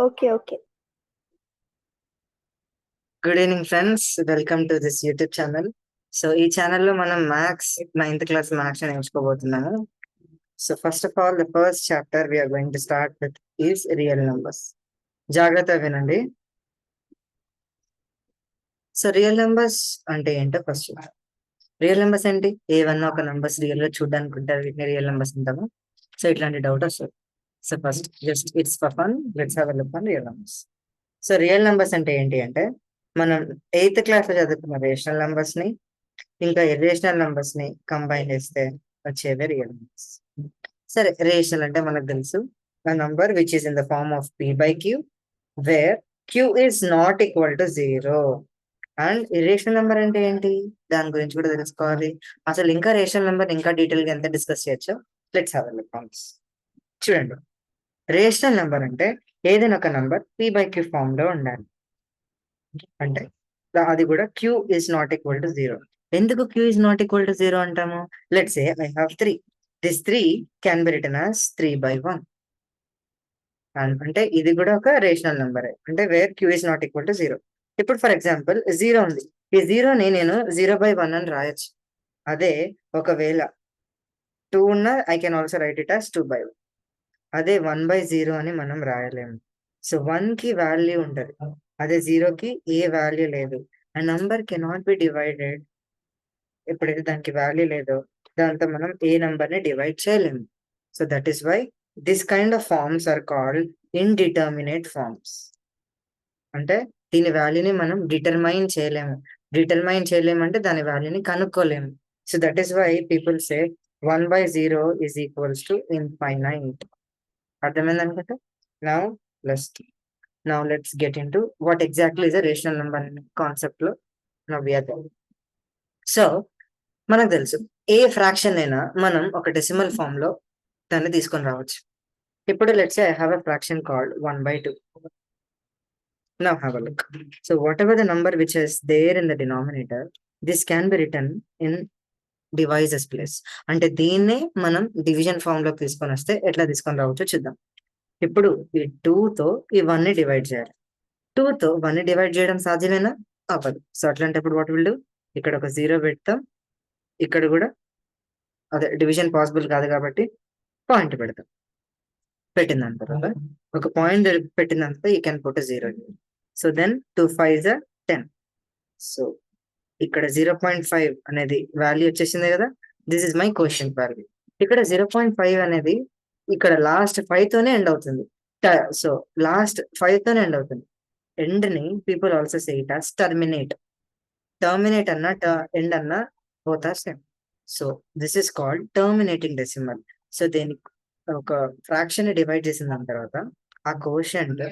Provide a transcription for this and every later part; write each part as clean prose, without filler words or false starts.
Okay. Okay. Good evening friends, welcome to this YouTube channel. So ఈ ఛానల్లో మనం maths 9th class maths నేర్చుకోబోతున్నాము. So first of all the first chapter we are going to start with is real numbers. జాగ్రత్తగా వినండి. So real numbers అంటే ఏంటో first చూద్దాం. Real numbers ఏంటి? ఏవన్నా ఒక నెంబర్స్ రియల్ గా చూడడానికి ఉంటారు, వీటిని రియల్ నెంబర్స్ అంటాము. సో ఇట్లాంటి డౌట్ వస్తుంది. So first just it's for fun, let's have a look on real numbers. So real numbers అంటే ఏంటి అంటే, మనం 8th క్లాస్ లో చదువుకున్న రేషనల్ నెంబర్స్ ని ఇంకా ఇర్రేషనల్ నంబర్స్ ని కంబైన్ చేస్తే వచ్చేవి రియల్ నెంబర్స్. సరే, రేషనల్ అంటే మనకు తెలుసు, a number which is in the form of p by q where q is not equal to 0. And irrational number అంటే ఏంటి, దాని గురించి కూడా తెలుసుకోవాలి. అసలు ఇంకా రేషనల్ నెంబర్ ఇంకా డీటెయిల్ గా ఎంత డిస్కస్ చేయొచ్చో let's have a look on this. చూడండి, రేషనల్ నెంబర్ అంటే ఏదైనా ఒక number p by q form లో ఉండాలి. అంటే అది కూడా q is not equal to 0. ఎందుకు q is not equal to 0 అంటాము? Let's say I have 3. This 3 can be written as 3/1. అంటే ఇది కూడా ఒక రేషనల్ నెంబర్, అంటే wear q is not equal to 0. ఇప్పుడు ఫర్ ఎగ్జాంపుల్ 0 ఉంది, ఈ 0ని నేను 0/1 అని రాయొచ్చు. అదే ఒకవేళ 2 ఉన్న I can also right it as 2/1. అదే 1/0 అని మనం రాయలేము. సో 1 కి వాల్యూ ఉంటది, అదే 0 కి ఏ వాల్యూ లేదు. ఆ నంబర్ కెనాట్ బి డివైడెడ్. ఎప్పుడైతే దానికి వాల్యూ లేదో దాంతో మనం ఏ నంబర్ ని డివైడ్ చేయలేము. So that is why this kind of forms are called indeterminate forms. అంటే దీని వాల్యూని మనం డిటర్మైన్ చేయలేము అంటే దాని వాల్యూని కనుక్కోలేము. So that is why people say 1/0 is equals to infinite. అర్థమైంది అనుకుంటా. Now let's let's get into what exactly is a rational number concept లో now we are going. So మనకు తెలుసు, ఏ ఫ్రాక్షన్ అయినా మనం ఒక డెసిమల్ ఫామ్ లో దాన్ని తీసుకొని రావచ్చు. ఇప్పుడు let's say I have a fraction called 1/2. Now have a look. So whatever the number which is there in the denominator, this can be written in devices place. అంటే దీన్నే మనం డివిజన్ ఫామ్ లోకి తీసుకొని వస్తే ఎట్లా తీసుకొని రావచ్చో చూద్దాం. ఇప్పుడు ఈ 2 తో ఈ 1 ని డివైడ్ చేయాలి. 2 తో 1 ని డివైడ్ చేయడం సాధ్యమేనా? అవ్వదు. సో అట్లాంటప్పుడు వాట్ విల్ డూ, ఇక్కడ ఒక 0 పెడతాం, ఇక్కడ కూడా అదే డివిజన్ పాసిబుల్ కాదు కాబట్టి పాయింట్ పెడతాం. పెట్టిన తర్వాత ఒక పాయింట్ పెట్టిన తర్వాత you can put 0. So then 2 5s are 10. So ఇక్కడ 0.5 అనేది వాల్యూ వచ్చేసింది కదా, this is my question value. ఇక్కడ 0.5 అనేది ఇక్కడ లాస్ట్ 5 తోనే ఎండ్ అవుతుంది. సో లాస్ట్ 5 తోనే ఎండ్ అవుతుంది. ఎండ్ ని people also say it as terminate అన్న ఎండ్ అన్న both are same. So this is called terminating decimal. So దీని ఒక ఫ్రాక్షన్ ని డివైడ్ చేసిన దాని తర్వాత ఆ కోషంట్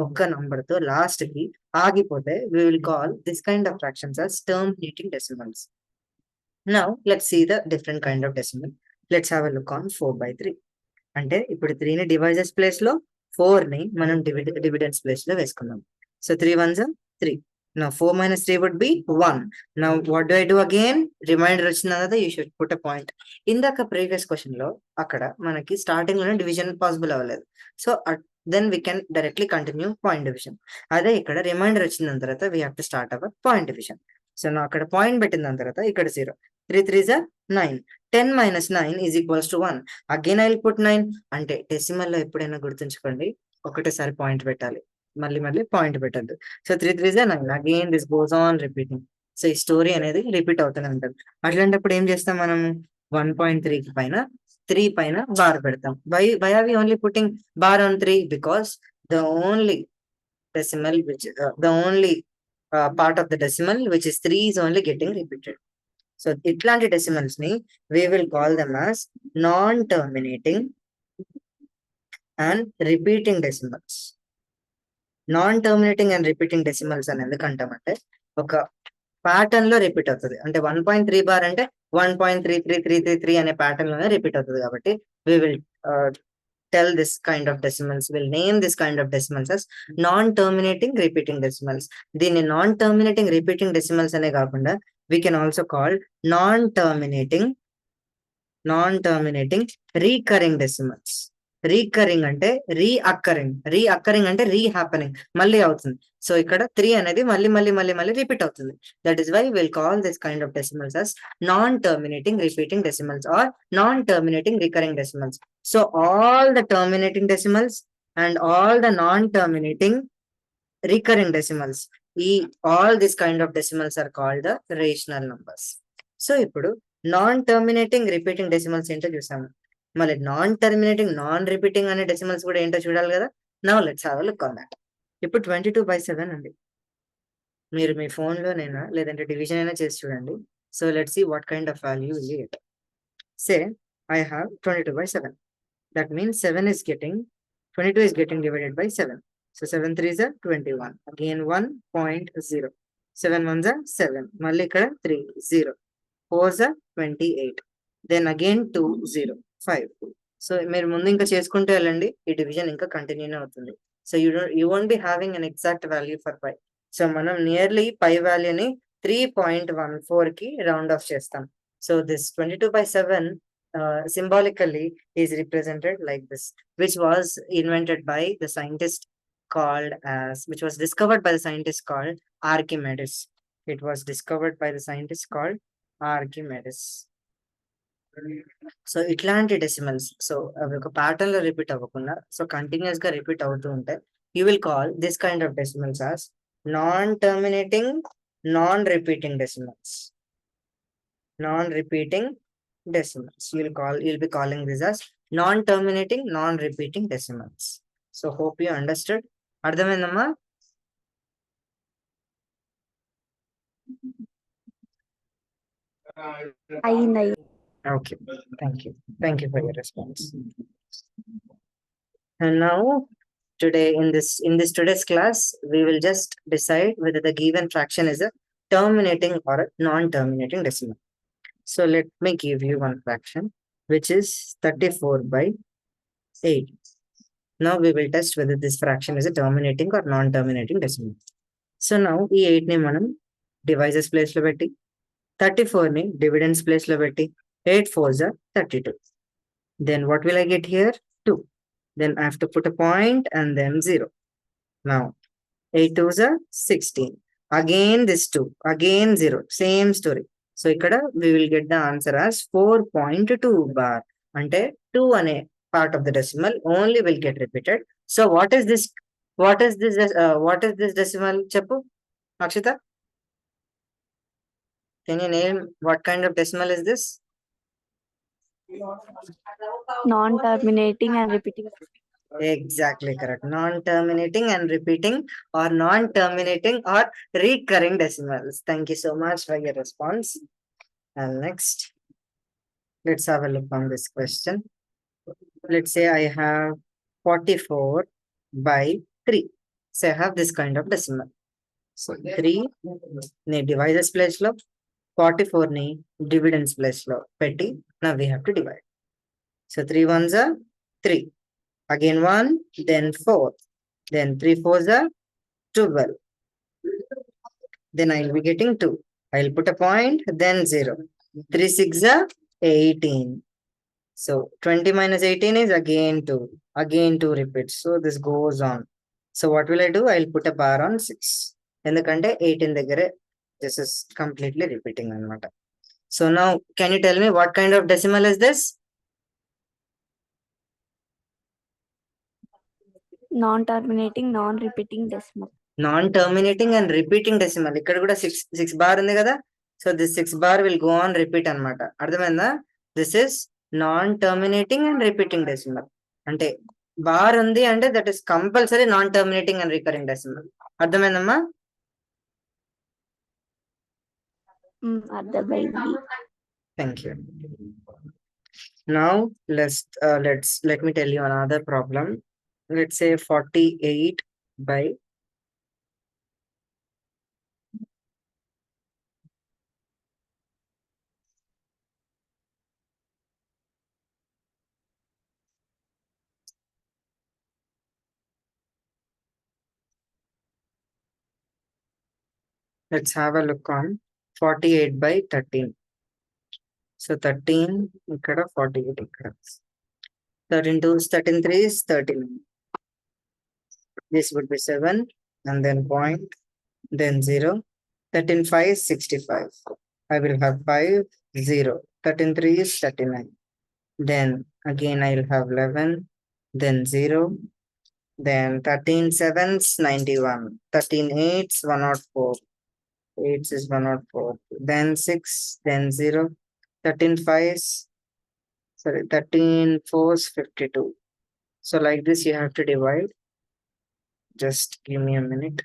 ఒక్క నంబర్ తో లాస్ట్ కి ఆగిపోతే we will call this kind of fractions as terminating decimals. Now let's see the different kind of decimal. Let's have a look on 4/3. అంటే ఇప్పుడు 3 ని డివైజెస్ ప్లేస్ లో, 4 ని మనం డివిడెండ్స్ ప్లేస్ లో వేసుకున్నాం. So 3 1s are 3. Now 4 minus 3 would be 1. Now what do I do again? Reminder వచ్చిన తర్వాత you should put a point. ఇందాక ప్రీవియస్ క్వశ్చన్ లో అక్కడ మనకి స్టార్టింగ్ లోనే డివిజన్ పాసిబుల్ అవ్వలేదు. So then we can directly continue point division. అదే ఇక్కడ రిమైండర్ వచ్చిన తర్వాత we have to start our point division. So నా అక్కడ పాయింట్ పెట్టిన దాని తర్వాత ఇక్కడ 0. 3 3s are 9. 10 minus 9 is equals to 1. Again I will put 9. అంటే డెసిమల్ లో ఎప్పుడైనా గుర్తుంచుకోండి, ఒకటేసారి పాయింట్ పెట్టాలి, మళ్ళీ పాయింట్ పెట్టద్దు. So 3 3s are 9. Again this goes on repeating. So ఈ స్టోరీ అనేది రిపీట్ అవుతూనే ఉంటుంది. అట్లాంటప్పుడు ఏం చేస్తాం మనం, 1.3 కి పైన 3 పైన బార్ పెడతాం. Why are we only putting bar on 3? Because the only decimal which the only part of the decimal which is 3 is only getting repeated. So ఇట్లాంటి decimals ని we will call them as non-terminating and repeating decimals. Non-terminating and repeating decimals అని ఎందుకంటామంటే ఒక pattern లో repeat అవుతుంది. అంటే 1.3 bar అంటే 1.33333 అనే pattern లోనే రిపీట్ అవుతుంది. కాబట్టి we will tell this kind of decimals, will name this kind of decimals as non-terminating repeating decimals. దీన్ని non-terminating repeating decimals అనే కాకుండా we can also call non-terminating recurring decimals. Recurring అంటే రీఅక్కరింగ్ అంటే రీహ్యాపెనింగ్, మళ్ళీ అవుతుంది. సో ఇక్కడ 3 అనేది మళ్ళీ రిపీట్ అవుతుంది. That is why we'll call this kind of decimals as non terminating repeating decimals or non terminating recurring decimals. So all the terminating decimals and all the non-terminating recurring decimals, all this kind of decimals are called the rational numbers. So ఇప్పుడు non terminating repeating decimals ఏంటో చూసాము. మళ్ళీ non terminating non repeating అనే decimals కూడా ఏంటో చూడాలి కదా. Now let's have a look on that. ఇప్పుడు 22/7 అండి. మీరు మీ phone లోనైనా లేదంటే డివిజన్ అయినా చేసి చూడండి. So let's see what kind of value will you get. Say I have 22/7. That means 7 is getting 22 is getting divided by 7. So 7 3s are 21. Again 1.0. 7 1s are 7. మళ్ళీ ఇక్కడ 3 0. 4s are 28. Then again 2 0 5. So మీరు ముందు ఇంకా చేసుకుంటూ వెళ్ళండి. ఈ division ఇంకా కంటిన్యూనే అవుతుంది. So you won't be having an exact value for pi. So మనం నియర్లీ పై వాల్యూని 3.14 కి రౌండ్ ఆఫ్ చేస్తాం. So this 22/7 symbolically is represented like this, which was invented by the scientist which was discovered by the scientist called Archimedes. It was discovered by the scientist called Archimedes. So ఇట్లాంటి decimals, so అవి ఒక pattern లో repeat అవ్వకుండా so continuous గా repeat అవుతూ ఉంటాయి. You will call this kind of decimals as non terminating non repeating decimals. Non-repeating decimals. You'll be calling this as non-terminating, non-repeating decimals. So hope you understood. అర్థమైందమ్మా? Okay. Thank you for your response. And now today in this today's class, we will just decide whether the given fraction is a terminating or a non-terminating decimal. So let me give you one fraction, which is 34/8. Now we will test whether this fraction is a terminating or non-terminating decimal. So now ఈ 8 ని మనం devices place లో పెట్టి 34 ని dividends place లో పెట్టి 8 4s are 32. Then what will I get here? 2. Then I have to put a point and then 0. Now 8 2s are 16. Again this 2. Again 0. Same story. So ఇక్కడ we will get the answer as 4.2 bar. అంటే 2 అనే part of the decimal only will get repeated. So what is this decimal? చెప్పు Akshita. Can you name what kind of decimal is this? Non-terminating and repeating. Exactly correct. Non-terminating and repeating or non-terminating or recurring decimals. Thank you so much for your response. And next, let's have a look on this question. Let's say I have 44/3. So I have this kind of decimal. So 3 ni divisors place lo, 44 ni dividends place lo petti. Now we have to divide. So 3 1s are 3. Again 1, then 4. Then 3 4s are 12. Then I'll be getting 2. I'll put a point, then 0. 3 6s are 18. So 20 minus 18 is again 2. Again 2 repeats. So this goes on. So what will I do? I'll put a bar on 6. ఎందుకంటే 18 దగ్గరే this is completely repeating అన్నమాట. So now can you tell me what kind of decimal is this? Non-terminating, non-repeating decimal. Non-terminating and repeating decimal. ఇక్కడ కూడా 6 bar ఉంది కదా. So this 6 bar will go on repeat అన్నమాట. అర్థమైందా? This is non-terminating and repeating decimal. అంటే bar ఉంది అంటే that is compulsory non-terminating and recurring decimal. అర్థమైందమ్మా? అర్థమైంది. Thank you. Now let me tell you another problem. Let's say 48/. Let's have a look on 48/13. So 13 ikkada, 48 ikkada. 13 2 is 13 3 is 39. This would be 7 and then point, then 0. 13 5 is 65. I will have 5, 0. 13 3 is 39. Then again I will have 11, then 0. Then 13 7 is 91. 13 8 is 104. 8 is 104. Then 6, then 0. 13 5 is, sorry, 13 4 is 52. So like this you have to divide. Just give me a minute.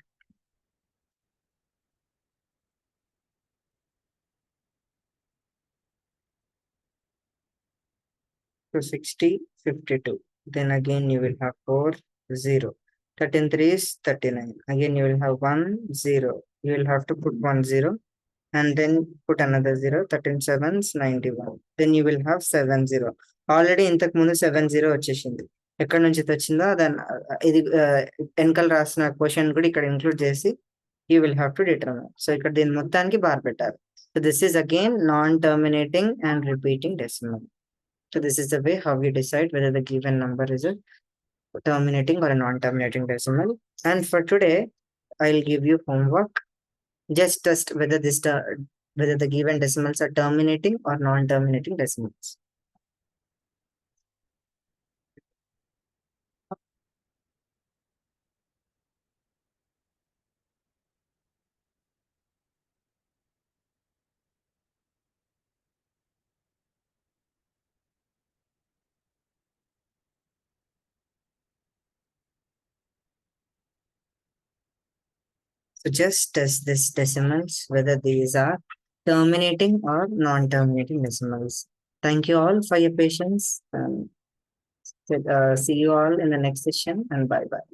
So 60, 52. Then again you will have 4, 0. 13 3 is 39. Again you will have 1, 0. You will have to put 1, 0. And then put another 0. 13 7 is 91. Then you will have 7, 0. Already ఇంతకు ముందు 7 0 వచ్చేసింది. ఎక్కడి నుంచి వచ్చిందో దాని ఇది వెనకాల రాసిన క్వశ్చన్ కూడా ఇక్కడ ఇంక్లూడ్ చేసి you will have to determine. So ఇక్కడ దీని మొత్తానికి బార్ పెట్టాలి. So this is again non terminating and repeating decimal. So this is the way how we decide whether the given number is a terminating or a non-terminating decimal. And for today, I'll give you homework. Just test whether whether the given decimals are terminating or non-terminating decimals. So just test this decimals, whether these are terminating or non-terminating decimals. Thank you all for your patience. See you all in the next session, and bye-bye.